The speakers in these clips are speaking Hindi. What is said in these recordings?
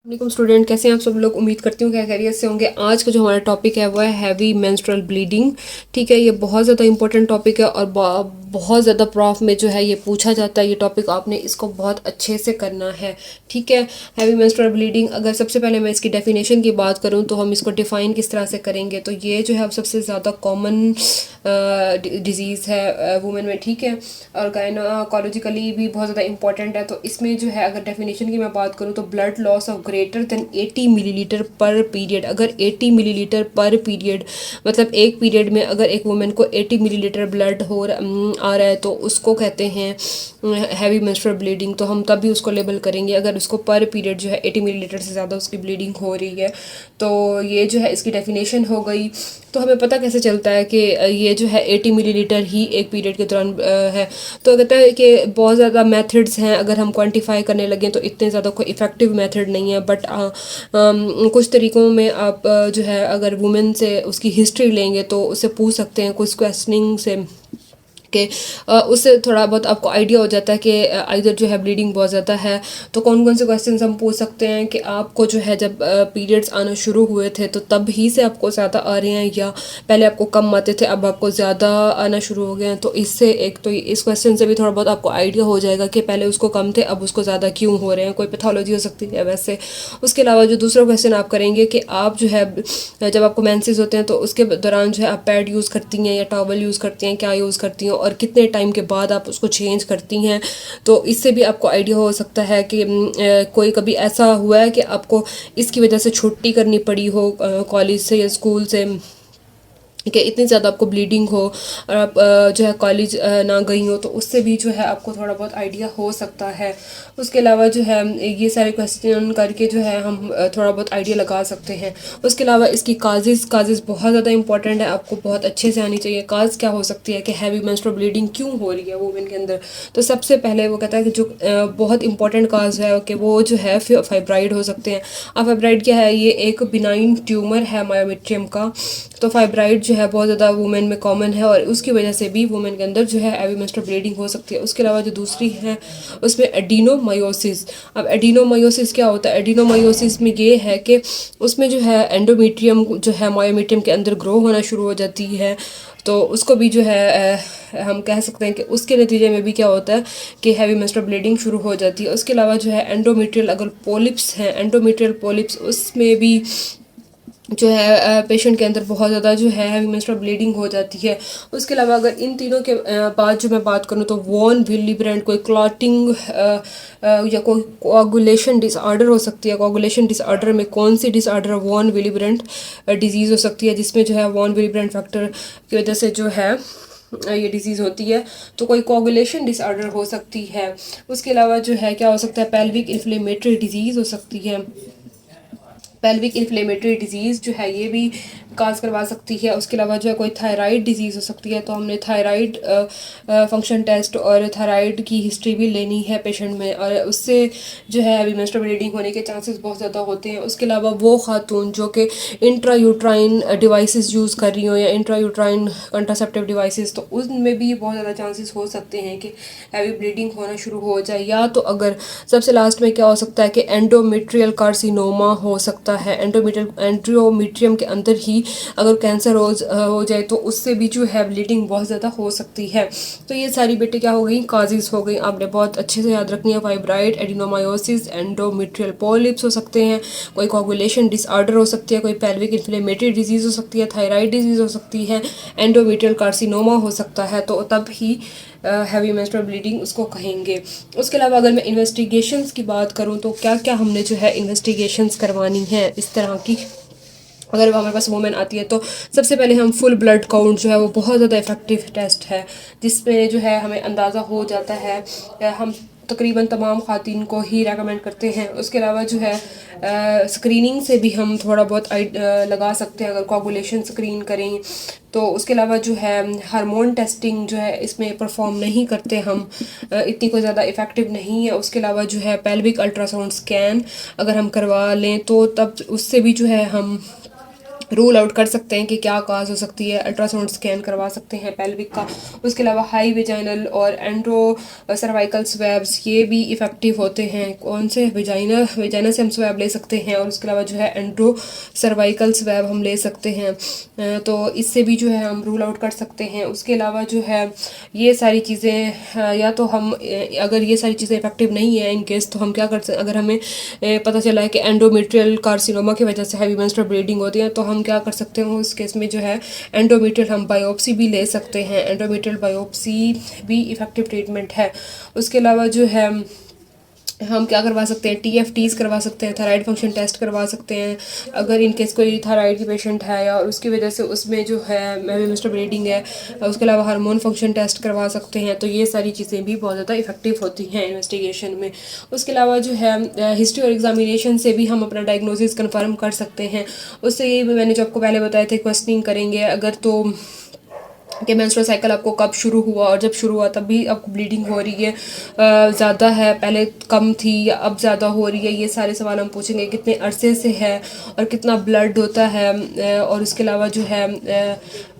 वालेकुम स्टूडेंट, कैसे हैं आप सब लोग। उम्मीद करती हूँ क्या खैरियत से होंगे। आज का जो हमारा टॉपिक है वो है हैवी मेंस्ट्रुअल ब्लीडिंग। ठीक है, ये बहुत ज़्यादा इंपॉर्टेंट टॉपिक है और बहुत ज़्यादा प्रॉफ में जो है ये पूछा जाता है। ये टॉपिक आपने इसको बहुत अच्छे से करना है। ठीक है, हैवी मेंस्ट्रुअल ब्लीडिंग, अगर सबसे पहले मैं इसकी डेफिनेशन की बात करूँ तो हम इसको डिफ़ाइन किस तरह से करेंगे। तो ये जो है अब सबसे ज़्यादा कॉमन डिजीज़ है वुमेन में। ठीक है, और गायनोकोलॉजिकली भी बहुत ज़्यादा इंपॉर्टेंट है। तो इसमें जो है अगर डेफिनेशन की मैं बात करूँ तो blood loss of greater than 80 millilitre पर पीरियड। अगर 80 मिलीलीटर पर पीरियड मतलब एक पीरियड में अगर एक वुमेन को 80 मिलीलीटर ब्लड आ रहा है तो उसको कहते हैं हैवी मेंस्ट्रुअल ब्लीडिंग। तो हम तब भी उसको लेबल करेंगे अगर उसको पर पीरियड जो है 80 मिलीलीटर से ज़्यादा उसकी ब्लीडिंग हो रही है। तो ये जो है इसकी डेफिनेशन हो गई। तो हमें पता कैसे चलता है कि ये जो है 80 मिलीलीटर ही एक पीरियड के दौरान है। तो कहते हैं कि बहुत ज़्यादा मेथड्स हैं, अगर हम क्वांटिफाई करने लगें तो इतने ज़्यादा कोई इफ़ेक्टिव मेथड नहीं है। बट कुछ तरीक़ों में आप जो है अगर वुमेन से उसकी हिस्ट्री लेंगे तो उससे पूछ सकते हैं कुछ क्वेश्चनिंग से कि उससे थोड़ा बहुत आपको आइडिया हो जाता है कि इधर जो है ब्लीडिंग बहुत ज़्यादा है। तो कौन कौन से क्वेश्चंस हम पूछ सकते हैं कि आपको जो है जब पीरियड्स आना शुरू हुए थे तो तब ही से आपको ज़्यादा आ रहे हैं, या पहले आपको कम आते थे अब आपको ज़्यादा आना शुरू हो गए हैं। तो इससे एक तो इस क्वेश्चन से भी थोड़ा बहुत आपको आइडिया हो जाएगा कि पहले उसको कम थे अब उसको ज़्यादा क्यों हो रहे हैं, कोई पैथोलॉजी हो सकती है वैसे। उसके अलावा जो दूसरा क्वेश्चन आप करेंगे कि आप जो है जब आपको मेंसेस होते हैं तो उसके दौरान जो है आप पैड यूज़ करती हैं या टॉवल यूज़ करती हैं, क्या यूज़ करती हैं और कितने टाइम के बाद आप उसको चेंज करती हैं। तो इससे भी आपको आइडिया हो सकता है कि कोई कभी ऐसा हुआ है कि आपको इसकी वजह से छुट्टी करनी पड़ी हो कॉलेज से या स्कूल से, कि इतनी ज़्यादा आपको ब्लीडिंग हो और आप जो है कॉलेज ना गई हो, तो उससे भी जो है आपको थोड़ा बहुत आइडिया हो सकता है। उसके अलावा जो है ये सारे क्वेश्चन करके जो है हम थोड़ा बहुत आइडिया लगा सकते हैं। उसके अलावा इसकी काजेज़ बहुत ज़्यादा इंपॉर्टेंट है, आपको बहुत अच्छे से आनी चाहिए। काज क्या हो सकती है कि हैवी मेंस्ट्रुअल ब्लीडिंग क्यों हो रही है वुमेन के अंदर। तो सबसे पहले वो कहता है कि जो बहुत इंपॉर्टेंट काज है कि वो जो है फाइब्राइड हो सकते हैं। अब फाइब्राइड क्या है, ये एक बिनाइन ट्यूमर है मायोमेट्रियम का। तो फाइब्राइड जो है बहुत ज़्यादा वुमेन में कॉमन है और उसकी वजह से भी वुमेन के अंदर जो है हैवी मेंस्ट्रुअल ब्लीडिंग हो सकती है। उसके अलावा जो दूसरी है उसमें एडिनोमायोसिस। अब एडिनोमायोसिस क्या होता है, एडिनोमायोसिस में ये है कि उसमें जो है एंडोमेट्रियम जो है मायोमेट्रियम के अंदर ग्रो होना शुरू हो जाती है। तो उसको भी जो है हम कह सकते हैं कि उसके नतीजे में भी क्या होता है कि हैवी मेंस्ट्रुअल ब्लीडिंग शुरू हो जाती है। उसके अलावा जो है एंडोमेट्रियल अगर पोलिप्स हैं, एंडोमेट्रियल पोलिप्स उसमें भी जो है पेशेंट के अंदर बहुत ज़्यादा जो है हैवी मेंस्ट्रुअल ब्लीडिंग हो जाती है। उसके अलावा अगर इन तीनों के बाद जो मैं बात करूँ तो वॉन विलिब्रेंट कोई क्लॉटिंग या कोई कोआगुलेशन डिसऑर्डर हो सकती है। कोआगुलेशन डिसऑर्डर में कौन सी डिसऑर्डर वॉन विलिब्रेंट डिजीज़ हो सकती है, जिसमें जो है वॉन विलिब्रेंट फैक्टर की वजह से जो है ये डिजीज़ होती है। तो कोई कोआगुलेशन डिसऑर्डर हो सकती है। उसके अलावा जो है क्या हो सकता है, पेल्विक इन्फ्लेमेटरी डिजीज़ हो सकती है। पेल्विक इन्फ्लेमेटरी डिजीज़ जो है ये भी काज करवा सकती है। उसके अलावा जो है कोई थायराइड डिजीज़ हो सकती है। तो हमने थायराइड फंक्शन टेस्ट और थायराइड की हिस्ट्री भी लेनी है पेशेंट में, और उससे जो है हैवी मेंस्ट्रुअल ब्लीडिंग होने के चांसेस बहुत ज़्यादा होते हैं। उसके अलावा वो खातून जो कि इंट्रायूट्राइन डिवाइसेस यूज़ कर रही हो या इंट्रायूट्राइन कंट्रासेप्टिव डिवाइसेस, तो उनमें भी बहुत ज़्यादा चांसेस हो सकते हैं कि हैवी ब्लीडिंग होना शुरू हो जाए। या तो अगर सबसे लास्ट में क्या हो सकता है कि एंडोमेट्रियल कार्सिनोमा हो सकता है। एंडोमेट्रियम के अंदर ही अगर कैंसर हो जाए तो उससे भी जो है ब्लीडिंग बहुत ज़्यादा हो सकती है। तो ये सारी बेटे क्या हो गई, काजेज़ हो गई। आपने बहुत अच्छे से याद रखनी है। फाइब्राइड, एडिनोमायोसिस, एंडोमेट्रियल पॉलिप्स हो सकते हैं, कोई कोगुलेशन डिसऑर्डर हो सकती है, कोई पेल्विक इन्फ्लेमेटरी डिजीज़ हो सकती है, थायराइड डिजीज़ हो सकती है, एंडोमेट्रियल कार्सिनोमा हो सकता है। तो तब ही हैवी मेंस्ट्रुअल ब्लीडिंग उसको कहेंगे। उसके अलावा अगर मैं इन्वेस्टिगेशंस की बात करूँ तो क्या क्या हमने जो है इन्वेस्टिगेशंस करवानी है इस तरह की अगर हमारे पास वुमेन आती है। तो सबसे पहले हम फुल ब्लड काउंट जो है वो बहुत ज़्यादा इफेक्टिव टेस्ट है, जिसमें जो है हमें अंदाज़ा हो जाता है। हम तकरीबन तमाम ख़वातीन को ही रेकमेंड करते हैं। उसके अलावा जो है स्क्रीनिंग से भी हम थोड़ा बहुत लगा सकते हैं अगर कोगुलेशन स्क्रीन करें। तो उसके अलावा जो है हार्मोन टेस्टिंग जो है इसमें परफॉर्म नहीं करते हम, इतनी कोई ज़्यादा इफ़ेक्टिव नहीं है। उसके अलावा जो है पेल्विक अल्ट्रासाउंड स्कैन अगर हम करवा लें तो तब उससे भी जो है हम रूल आउट कर सकते हैं कि क्या काज हो सकती है। अल्ट्रासाउंड स्कैन करवा सकते हैं पेल्विक का। उसके अलावा हाई विजाइनल और एंड्रो सर्वाइकल स्वैब्स ये भी इफ़ेक्टिव होते हैं। कौन से? विजाइना से हम स्वैब ले सकते हैं, और उसके अलावा जो है एंड्रो सर्वाइकल स्वैब हम ले सकते हैं। तो इससे भी जो है हम रूल आउट कर सकते हैं। उसके अलावा जो है ये सारी चीज़ें या तो हम अगर ये सारी चीज़ें इफेक्टिव नहीं है इन केस, तो हम क्या कर सकते, अगर हमें पता चला है कि एंडोमेट्रियल कार्सिनोमा की वजह से हैवी मेंस्ट्रुअल ब्लीडिंग होती है, तो हम क्या कर सकते हैं उस केस में जो है एंडोमेट्रियल हम बायोप्सी भी ले सकते हैं। एंडोमेट्रियल बायोप्सी भी इफेक्टिव ट्रीटमेंट है। उसके अलावा जो है हम क्या करवा सकते हैं, TFTs करवा सकते हैं, थायराइड फंक्शन टेस्ट करवा सकते हैं अगर इन केस कोई थायराइड की पेशेंट है या उसकी वजह से उसमें जो है हैवी मेंस्ट्रुअल ब्लीडिंग है। उसके अलावा हार्मोन फंक्शन टेस्ट करवा सकते हैं। तो ये सारी चीज़ें भी बहुत ज़्यादा इफेक्टिव होती हैं इन्वेस्टिगेशन में। उसके अलावा जो है हिस्ट्री और एग्जामिनेशन से भी हम अपना डायग्नोसिस कंफर्म कर सकते हैं। उससे ये मैंने जो आपको पहले बताया था, क्वेश्चनिंग करेंगे अगर तो कि मेंस्ट्रुअल साइकिल आपको कब शुरू हुआ, और जब शुरू हुआ तब भी आपको ब्लीडिंग हो रही है, ज़्यादा है, पहले कम थी या अब ज़्यादा हो रही है, ये सारे सवाल हम पूछेंगे। कितने अरसे से है और कितना ब्लड होता है। और उसके अलावा जो है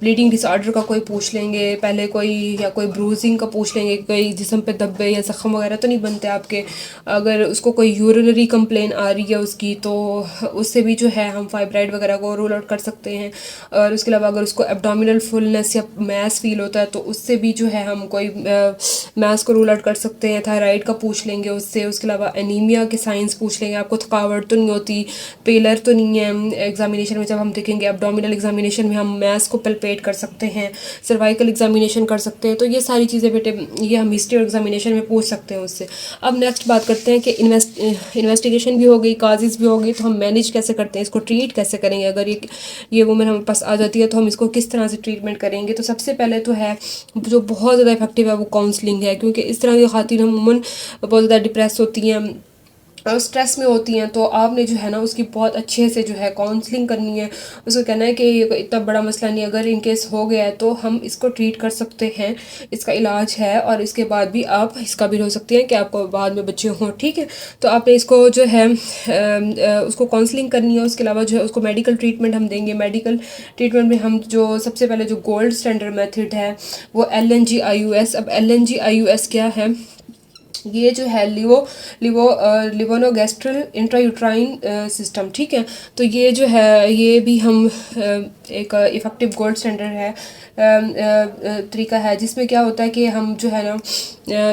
ब्लीडिंग डिसऑर्डर का कोई पूछ लेंगे पहले, कोई या कोई ब्रूजिंग का पूछ लेंगे, कोई जिस्म पे धब्बे या जख्म वगैरह तो नहीं बनते आपके। अगर उसको कोई यूरिनरी कंप्लेन आ रही है उसकी, तो उससे भी जो है हम फाइब्राइड वगैरह को रूल आउट कर सकते हैं। और उसके अलावा अगर उसको एब्डोमिनल फुलनेस या मैस फील होता है, तो उससे भी जो है हम कोई मैस को रूल आउट कर सकते हैं। थायराइड का पूछ लेंगे उससे। उसके अलावा एनीमिया के साइंस पूछ लेंगे, आपको थकावट तो नहीं होती, पेलर तो नहीं है। एग्जामिनेशन में जब हम देखेंगे एब्डोमिनल एग्जामिनेशन में हम मैस को पल्पेट कर सकते हैं, सर्वाइकल एग्जामिनेशन कर सकते हैं। तो ये सारी चीज़ें बेटे ये हम हिस्ट्री और एग्जामिनेशन में पूछ सकते हैं उससे। अब नेक्स्ट बात करते हैं कि इन्वेस्टिगेशन भी हो गई, काजेज भी हो गई, तो हम मैनेज कैसे करते हैं, इसको ट्रीट कैसे करेंगे। अगर ये वुमेन हमारे पास आ जाती है तो हम इसको किस तरह से ट्रीटमेंट करेंगे। तो सबसे पहले तो है जो बहुत ज़्यादा इफेक्टिव है वो काउंसलिंग है, क्योंकि इस तरह की खातिन अमूमन बहुत ज़्यादा डिप्रेस होती हैं और स्ट्रेस में होती हैं। तो आपने जो है ना उसकी बहुत अच्छे से जो है काउंसलिंग करनी है। उसको कहना है कि ये कोई इतना बड़ा मसला नहीं, अगर इन केस हो गया है तो हम इसको ट्रीट कर सकते हैं, इसका इलाज है, और इसके बाद भी आप इस काबिल हो सकते हैं कि आपको बाद में बच्चे हों। ठीक है, तो आपने इसको जो है उसको काउंसलिंग करनी है। उसके अलावा जो है उसको मेडिकल ट्रीटमेंट हम देंगे। मेडिकल ट्रीटमेंट में हम जो सबसे पहले जो गोल्ड स्टैंडर्ड मेथड है वो LNG-IUS। अब LNG-IUS क्या है, ये जो है लिवोनोगैस्ट्रल इंट्रायूट्राइन सिस्टम। ठीक है, तो ये जो है ये भी हम एक इफ़ेक्टिव गोल्ड स्टैंडर्ड है तरीका है, जिसमें क्या होता है कि हम जो है ना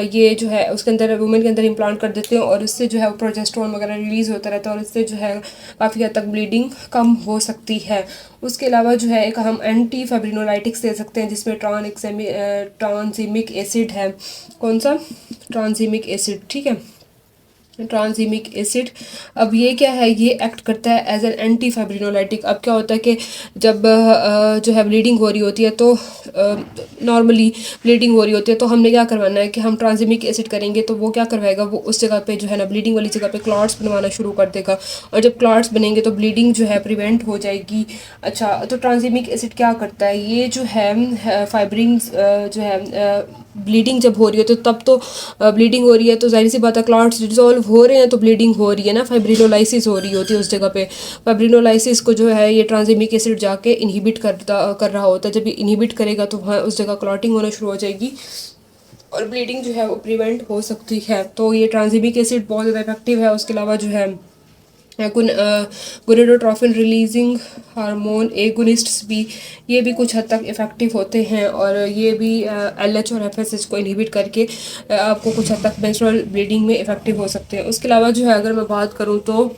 ये जो है उसके अंदर वुमेन के अंदर इम्प्लांट कर देते हैं, और उससे जो है वो प्रोजेस्टेरोन वगैरह रिलीज़ होता रहता है, और इससे जो है काफ़ी हद तक ब्लीडिंग कम हो सकती है। उसके अलावा जो है एक हम एंटी फाइब्रिनोलाइटिक्स दे सकते हैं, जिसमें ट्रांजिमिक एसिड है। कौन सा? ट्रांजिमिक एसिड। ठीक है, ट्रांजिमिक एसिड। अब ये क्या है, ये एक्ट करता है एज एन एंटी फाइब्रिनोलाइटिक। अब क्या होता है कि जब जो है ब्लीडिंग हो रही होती है, तो नॉर्मली ब्लीडिंग हो रही होती है, तो हमने क्या करवाना है कि हम ट्रांजिमिक एसिड करेंगे, तो वो क्या करवाएगा, वो उस जगह पे जो है ना ब्लीडिंग वाली जगह पे क्लॉट्स बनवाना शुरू कर देगा, और जब क्लॉट्स बनेंगे तो ब्लीडिंग जो है प्रिवेंट हो जाएगी। अच्छा, तो ट्रांजिमिक एसिड क्या करता है, ये जो है फाइब्रिन जो है ब्लीडिंग जब हो रही है तो तब तो ब्लीडिंग हो रही है, तो जाहिर सी बात है क्लॉट्स डिसॉल्व हो रहे हैं तो ब्लीडिंग हो रही है ना, फाइब्रिनोलाइसिस हो रही होती है उस जगह पे। फाइब्रिनोलाइसिस को जो है ये ट्रांजिमिक एसिड जाके इनहिबिट कर रहा होता है। जब ये इनहिबिट करेगा तो वहाँ उस जगह क्लॉटिंग होना शुरू हो जाएगी और ब्लीडिंग जो है वो प्रिवेंट हो सकती है। तो ये ट्रांजिमिक एसिड बहुत ज़्यादा इफेक्टिव है। उसके अलावा जो है गोनेडोट्रोफिन रिलीजिंग हार्मोन एगोनिस्ट्स भी, ये भी कुछ हद तक इफ़ेक्टिव होते हैं, और ये भी LH और FSH को इनहिबिट करके आपको कुछ हद तक मेंस्ट्रुअल ब्लीडिंग में इफ़ेक्टिव हो सकते हैं। उसके अलावा जो है अगर मैं बात करूँ तो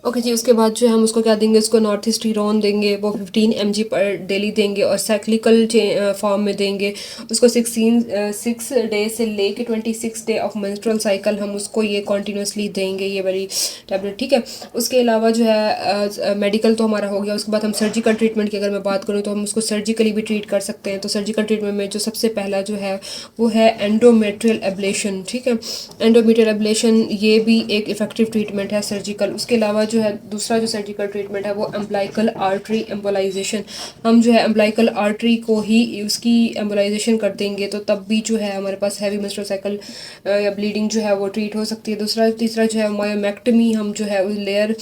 ओके जी, उसके बाद जो है हम उसको क्या देंगे, उसको नॉर्थिस्टीरोन देंगे, वो 15 mg पर डेली देंगे, और साइक्लिकल फॉर्म में देंगे उसको। 6 डे से लेके 26 डे ऑफ मेंस्ट्रुअल साइकिल हम उसको ये कॉन्टीन्यूसली देंगे, ये वाली टैबलेट। ठीक है, उसके अलावा जो है मेडिकल तो हमारा हो गया। उसके बाद हम सर्जिकल ट्रीटमेंट की अगर मैं बात करूँ तो हम उसको सर्जिकली भी ट्रीट कर सकते हैं। तो सर्जिकल ट्रीटमेंट में जो सबसे पहला जो है वो है एंडोमेट्रियल एब्लेशन। ठीक है, एंडोमेट्रियल एब्लेशन ये भी एक इफेक्टिव ट्रीटमेंट है सर्जिकल। उसके अलावा जो है दूसरा जो सर्जिकल ट्रीटमेंट है वो अम्बलाइकल आर्टरी एम्बोलाइजेशन। हम जो है अम्बलाइकल आर्टरी को ही उसकी एम्बोलाइजेशन कर देंगे, तो तब भी जो है हमारे पास हैवी मेंस्ट्रुअल साइकिल या ब्लीडिंग जो है वो ट्रीट हो सकती है। तीसरा जो है मायोमेक्टमी, हम जो है लेयर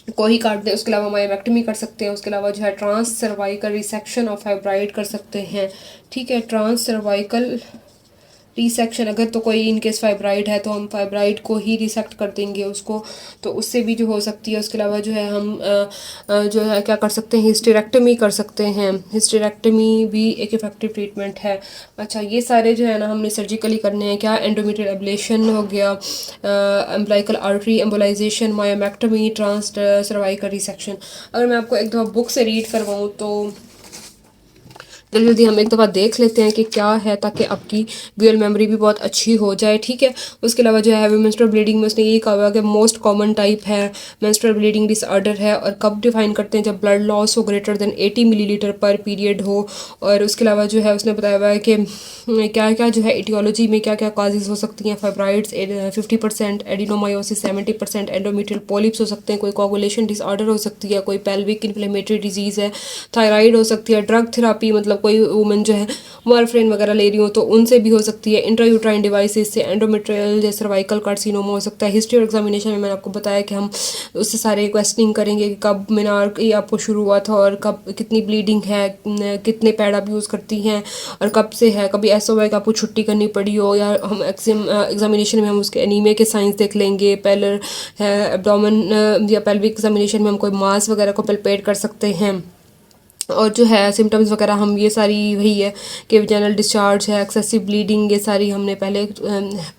को ही काट दें। उसके अलावा मायोमेक्टमी कर सकते हैं। उसके अलावा जो है trans cervical resection of fibroid कर सकते हैं। ठीक है, ट्रांस सर्वाइकल रिसेक्शन, अगर तो कोई इनकेस फाइब्राइड है तो हम फाइब्राइड को ही रिसेक्ट कर देंगे उसको, तो उससे भी जो हो सकती है। उसके अलावा जो है हम जो है क्या कर सकते हैं, हिस्टेरेक्टमी कर सकते हैं। हिस्टेरेक्टमी भी एक इफेक्टिव ट्रीटमेंट है। अच्छा, ये सारे जो है ना हमने सर्जिकली करने हैं। क्या, एंडोमेट्रियल एब्लेशन हो गया, umbilical artery embolisation, myomectomy, trans cervical resection. अगर मैं आपको एक दफ़ा बुक से रीड करवाऊँ तो जल्दी जल्दी हम एक दफ़ा देख लेते हैं कि क्या है, ताकि आपकी विजुअल मेमोरी भी बहुत अच्छी हो जाए। ठीक है, उसके अलावा जो है हैवी मेंस्ट्रुअल ब्लीडिंग में उसने यही कहा हुआ कि मोस्ट कॉमन टाइप है मेंस्ट्रुअल ब्लीडिंग डिसऑर्डर है। और कब डिफाइन करते हैं, जब ब्लड लॉस हो ग्रेटर देन 80 मिलीलीटर पर पीरियड हो। और उसके अलावा जो है उसने बताया हुआ है कि क्या क्या जो है इटियोलॉजी में क्या क्या काजेज़ हो सकती हैं। फाइब्राइड्स 50%, एडिनोमायोसिस 70%, एंडोमेट्रियल पॉलिप्स हो सकते हैं, कोई कोगुलेशन डिसऑर्डर हो सकती है, कोई पेल्विक इन्फ्लेमेटरी डिजीज़ है, थायराइड हो सकती है, ड्रग थेरापी मतलब कोई वुमेन जो है वारफ्रेन वगैरह ले रही हो तो उनसे भी हो सकती है, इंट्रायूट्राइन डिवाइसेस से, एंडोमेट्रियल या सर्वाइकल कार्सिनोमा हो सकता है। हिस्ट्री और एग्जामिनेशन में मैंने आपको बताया कि हम उससे सारे क्वेश्चनिंग करेंगे कि कब मेनार्की आपको शुरू हुआ था और कब कितनी ब्लीडिंग है, कितने पैड आप यूज़ करती हैं और कब से है। कभी ऐसा हुआ है कि आपको छुट्टी करनी पड़ी हो, या हम एग्जामिनेशन में हम उसके एनीमिया के साइंस देख लेंगे। पेलर है एब्डोमेन या पेल्विक एग्जामिनेशन में हम कोई मास वगैरह को पल्पेट कर सकते हैं। और जो है सिम्टम्स वगैरह हम ये सारी वही है कि वेजाइनल डिस्चार्ज है, एक्सेसिव ब्लीडिंग, ये सारी हमने पहले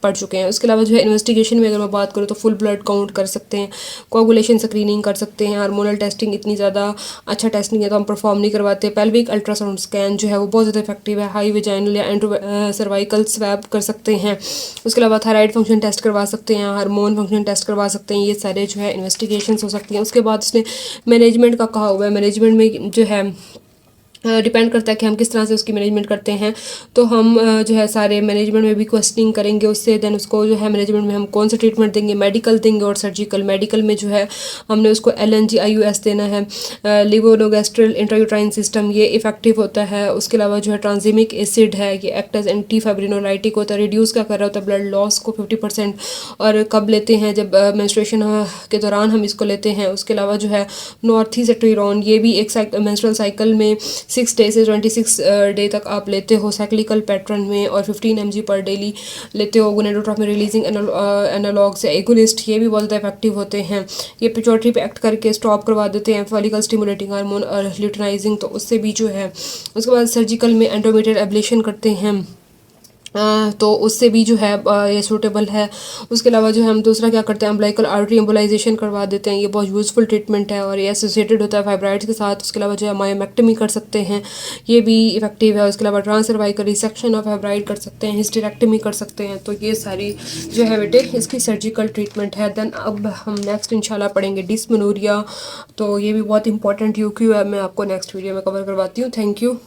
पढ़ चुके हैं। उसके अलावा जो है इन्वेस्टिगेशन में अगर मैं बात करूँ तो फुल ब्लड काउंट कर सकते हैं, कोगुलेशन स्क्रीनिंग कर सकते हैं। हार्मोनल टेस्टिंग इतनी ज़्यादा अच्छा टेस्टिंग है तो हम परफॉर्म नहीं करवाते। पेल्विक अल्ट्रासाउंड स्कैन जो है वो बहुत ज़्यादा इफेक्टिव है। हाई वेजाइनल या एंड्रो सर्वाइकल स्वैब कर सकते हैं। उसके अलावा थायराइड फंक्शन टेस्ट करवा सकते हैं, हार्मोन फंक्शन टेस्ट करवा सकते हैं। ये सारे जो है इन्वेस्टिगेशन हो सकती हैं। उसके बाद उसने मैनेजमेंट का कहा हुआ है। मैनेजमेंट में जो है डिपेंड करता है कि हम किस तरह से उसकी मैनेजमेंट करते हैं। तो हम जो है सारे मैनेजमेंट में भी क्वेश्चनिंग करेंगे उससे, देन उसको जो है मैनेजमेंट में हम कौन सा ट्रीटमेंट देंगे, मेडिकल देंगे और सर्जिकल। मेडिकल में जो है हमने उसको LNG IUS देना है, लिवोनोगैस्ट्रल इंट्रायूट्राइन सिस्टम, ये इफेक्टिव होता है। उसके अलावा जो है ट्रांजिमिक एसिड है, ये एक्ट एज एंटी फाइब्रिनोलाइटिक होता है, रिड्यूस क्या कर रहा होता है ब्लड लॉस को 50%। और कब लेते हैं, जब मेंस्ट्रुएशन के दौरान हम इसको लेते हैं। उसके अलावा जो है नॉर्थिसेट्रिरॉन, ये भी एक मेंस्ट्रुअल साइकिल में 6 डे से 26 डे तक आप लेते हो साइक्लिकल पैटर्न में, और 15 mg पर डेली लेते हो। गोनेडोट्रोपिन रिलीजिंग एनालॉग्स या एगोनिस्ट, ये भी बहुत ज़्यादा इफेक्टिव होते हैं। ये पिट्यूटरी पे एक्ट करके स्टॉप करवा देते हैं फॉलिकल स्टिमुलेटिंग हार्मोन और ल्यूटेनाइजिंग, तो उससे भी जो है। उसके बाद सर्जिकल में एंडोमेट्रियल एब्लेशन करते हैं, तो उससे भी जो है ये सूटेबल है। उसके अलावा जो है हम दूसरा क्या करते हैं, अम्बिलिकल आर्टरी एम्बोलाइजेशन करवा देते हैं। ये बहुत यूज़फुल ट्रीटमेंट है और ये एसोसिएटेड होता है फाइब्राइड्स के साथ। उसके अलावा जो है मायोमेक्टमी कर सकते हैं, ये भी इफेक्टिव है। उसके अलावा trans cervical resection of fibroid कर सकते हैं, हिस्टेरेक्टमी कर सकते हैं। तो ये सारी जो है बेटे इसकी सर्जिकल ट्रीटमेंट है। देन अब हम नेक्स्ट इंशाल्लाह पढ़ेंगे डिस्मेनोरिया, तो ये भी बहुत इंपॉर्टेंट UQ है, मैं आपको नेक्स्ट वीडियो में कवर करवाती हूँ। Thank you.